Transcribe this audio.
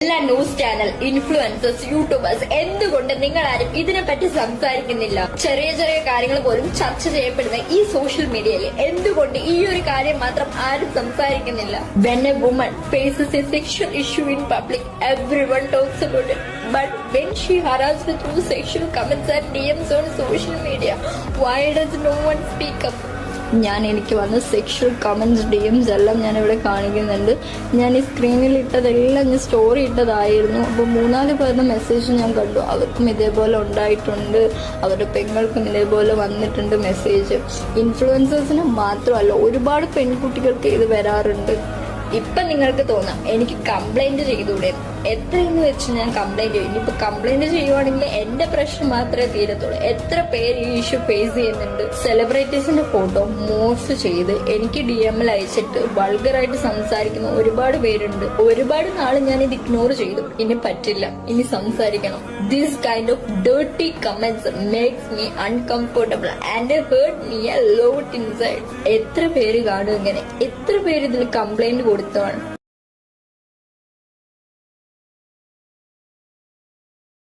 എല്ലാ news channel, influencers, YouTubers എന്തുകൊണ്ട് നിങ്ങൾ ആരും ഇതിനെപ്പറ്റി സംസാരിക്കുന്നില്ല? ചെറിയ ചെറിയ കാര്യങ്ങൾ പോലും ചർച്ച ചെയ്യപ്പെടുന്ന ഈ സോഷ്യൽ മീഡിയയിൽ എന്തുകൊണ്ട് ഈ ഒരു കാര്യം മാത്രം ആരും സംസാരിക്കുന്നില്ല? When a woman faces a sexual issue in public, everyone talks about it. But when she harassed through sexual comments and DMs on social media, why does no one speak up? എനിക്ക് വന്ന sexual comments, DMs എല്ലാം ഞാൻ ഇവിടെ കാണിക്കുന്നുണ്ട്. ഞാൻ ഈ സ്ക്രീനിൽ ഇട്ടതെല്ലാം ഞാൻ സ്റ്റോറി ഇട്ടതായിരുന്നു. അപ്പോൾ 3-4 പേരുടെ മെസ്സേജ് ഞാൻ കണ്ടു. അവർക്കും ഇതേപോലെ ഉണ്ടായിട്ടുണ്ട്, അവരുടെ പെങ്ങൾക്കും ഇതേപോലെ വന്നിട്ടുണ്ട് മെസ്സേജ്. ഇൻഫ്ലുവൻസേഴ്സിന് മാത്രമല്ല, ഒരുപാട് പെൺകുട്ടികൾക്ക് ഇത് വരാറുണ്ട്. ഇപ്പൊ നിങ്ങൾക്ക് തോന്നാം എനിക്ക് കംപ്ലൈന്റ് ചെയ്തൂടെ, എത്രയെന്ന് വെച്ച് ഞാൻ കംപ്ലൈന്റ് ചെയ്യും. ഇനിയിപ്പോ കംപ്ലൈന്റ് ചെയ്യുവാണെങ്കിൽ എന്റെ പ്രശ്നം മാത്രമേ തീരത്തുള്ളൂ. എത്ര പേര് ഈ ഇഷ്യൂ ഫേസ് ചെയ്യുന്നുണ്ട്? സെലിബ്രിറ്റീസിന്റെ ഫോട്ടോ മോർഫ് ചെയ്ത് എനിക്ക് DM അയച്ചിട്ട് വൾഗറായിട്ട് സംസാരിക്കുന്ന ഒരുപാട് പേരുണ്ട്. ഒരുപാട് നാള് ഞാൻ ഇത് ഇഗ്നോർ ചെയ്തു. ഇനി പറ്റില്ല, ഇനി സംസാരിക്കണം. This kind of dirty comments makes me uncomfortable and hurt me a lot inside. എത്ര പേര് കാണും ഇങ്ങനെ? എത്ര പേര് ഇതിൽ കംപ്ലൈന്റ് കൊടുത്തതാണ്?